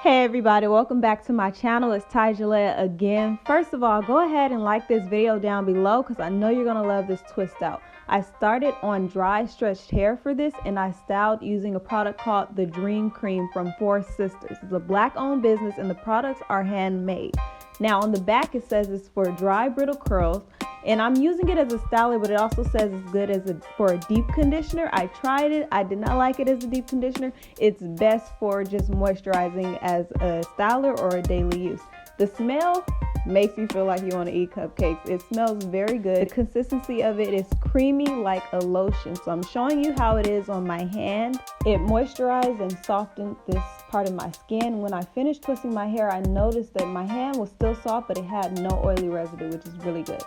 Hey everybody, welcome back to my channel. It's Jalea again. First of all, go ahead and like this video down below because I know you're going to love this twist out. I started on dry stretched hair for this and I styled using a product called the Dream Cream from Four Sisters. It's a black owned business and the products are handmade. Now on the back it says it's for dry brittle curls. And I'm using it as a styler, but it also says it's good for a deep conditioner. I tried it. I did not like it as a deep conditioner. It's best for just moisturizing as a styler or a daily use. The smell makes you feel like you want to eat cupcakes. It smells very good. The consistency of it is creamy like a lotion. So I'm showing you how it is on my hand. It moisturized and softened this part of my skin. When I finished twisting my hair, I noticed that my hand was still soft, but it had no oily residue, which is really good.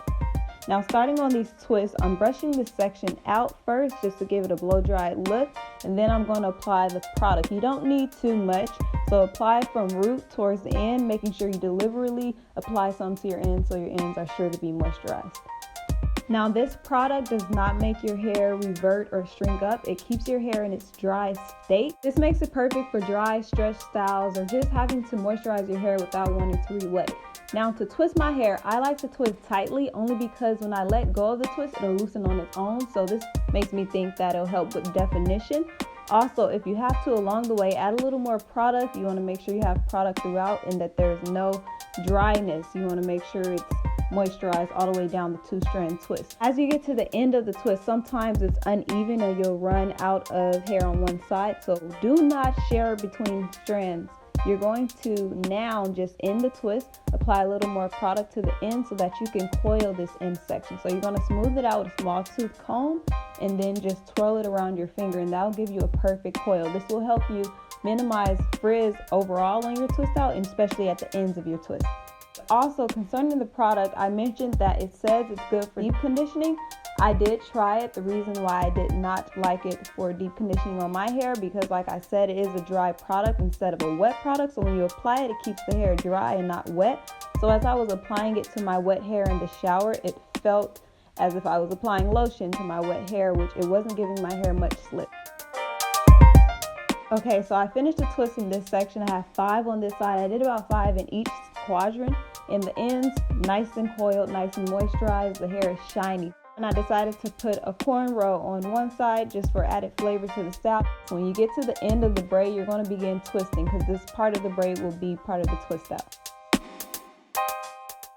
Now starting on these twists, I'm brushing this section out first just to give it a blow dry look, and then I'm going to apply the product. You don't need too much, so apply from root towards the end, making sure you deliberately apply some to your ends so your ends are sure to be moisturized. Now this product does not make your hair revert or shrink up. It keeps your hair in its dry state. This makes it perfect for dry stretch styles or just having to moisturize your hair without wanting to re-wet it. Now to twist my hair, I like to twist tightly only because when I let go of the twist, it'll loosen on its own. So this makes me think that it'll help with definition. Also, if you have to along the way, add a little more product. You want to make sure you have product throughout and that there's no dryness. You want to make sure it's moisturized all the way down the 2-strand twist. As you get to the end of the twist, sometimes it's uneven and you'll run out of hair on one side. So do not share between strands. You're going to now just end the twist, apply a little more product to the end so that you can coil this end section. So you're going to smooth it out with a small tooth comb and then just twirl it around your finger, and that'll give you a perfect coil. This will help you minimize frizz overall on your twist out, and especially at the ends of your twist. Also, concerning the product, I mentioned that it says it's good for deep conditioning. I did try it. The reason why I did not like it for deep conditioning on my hair, because like I said, it is a dry product instead of a wet product. So when you apply it, it keeps the hair dry and not wet. So as I was applying it to my wet hair in the shower, it felt as if I was applying lotion to my wet hair, which it wasn't giving my hair much slip. Okay, so I finished the twist in this section. I have 5 on this side. I did about 5 in each quadrant. In the ends, nice and coiled, nice and moisturized. The hair is shiny. And I decided to put a cornrow on one side just for added flavor to the style. When you get to the end of the braid, you're going to begin twisting because this part of the braid will be part of the twist out.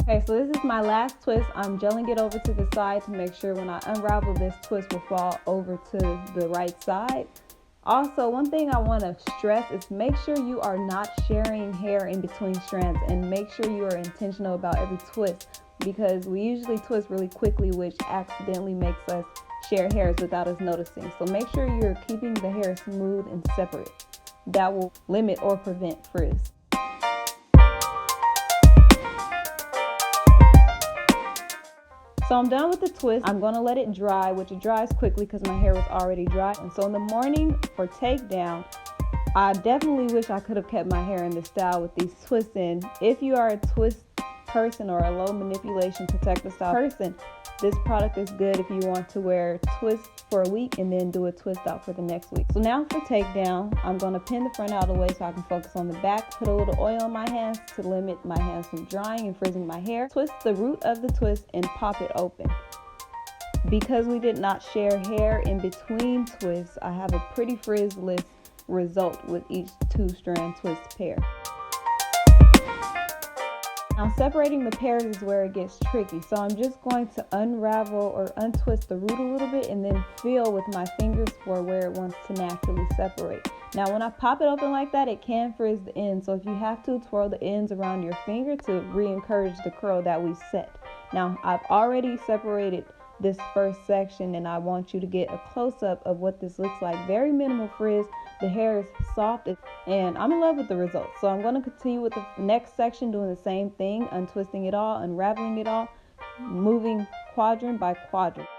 Okay, so this is my last twist. I'm gelling it over to the side to make sure when I unravel, this twist will fall over to the right side. Also, one thing I want to stress is make sure you are not sharing hair in between strands, and make sure you are intentional about every twist, because we usually twist really quickly, which accidentally makes us share hairs without us noticing. So make sure you're keeping the hair smooth and separate. That will limit or prevent frizz. So I'm done with the twist. I'm going to let it dry, which it dries quickly because my hair was already dry. And so in the morning for takedown, I definitely wish I could have kept my hair in this style with these twists in. If you are a twist person or a low manipulation protective style person, this product is good if you want to wear twists for a week and then do a twist out for the next week. So now for takedown, I'm going to pin the front out of the way so I can focus on the back. Put a little oil on my hands to limit my hands from drying and frizzing my hair. Twist the root of the twist and pop it open. Because we did not share hair in between twists, I have a pretty frizzless result with each 2-strand twist pair. Now separating the pairs is where it gets tricky, so I'm just going to unravel or untwist the root a little bit and then feel with my fingers for where it wants to naturally separate. Now when I pop it open like that, it can frizz the ends, so if you have to, twirl the ends around your finger to re-encourage the curl that we set. Now I've already separated this first section and I want you to get a close-up of what this looks like. Very minimal frizz. The hair is soft and I'm in love with the results. So I'm going to continue with the next section, doing the same thing, untwisting it all, unraveling it all, moving quadrant by quadrant.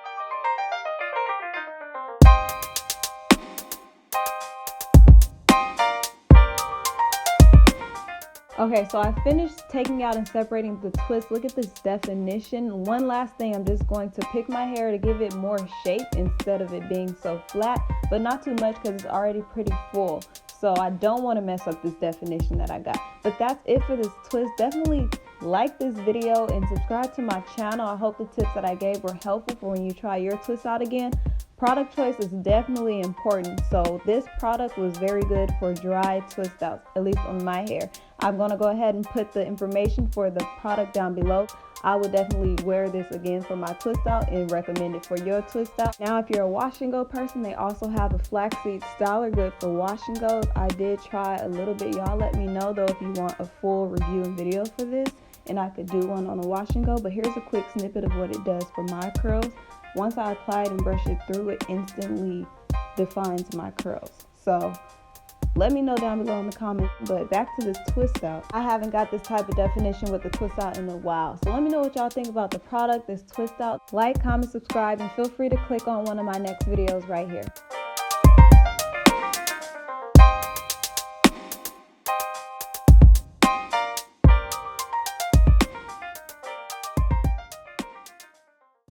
Okay, so I finished taking out and separating the twist. Look at this definition. One last thing, I'm just going to pick my hair to give it more shape instead of it being so flat, but not too much because it's already pretty full. So I don't want to mess up this definition that I got. But that's it for this twist. Definitely like this video and subscribe to my channel. I hope the tips that I gave were helpful for when you try your twist out again. Product choice is definitely important. So this product was very good for dry twist outs, at least on my hair. I'm going to go ahead and put the information for the product down below. I would definitely wear this again for my twist out and recommend it for your twist out. Now, if you're a wash and go person, they also have a flaxseed styler, good for wash and goes. I did try a little bit. Y'all let me know though if you want a full review and video for this, and I could do one on a wash and go. But here's a quick snippet of what it does for my curls. Once I apply it and brush it through, it instantly defines my curls. So let me know down below in the comments. But back to this twist out. I haven't got this type of definition with the twist out in a while. So let me know what y'all think about the product, this twist out. Like, comment, subscribe, and feel free to click on one of my next videos right here.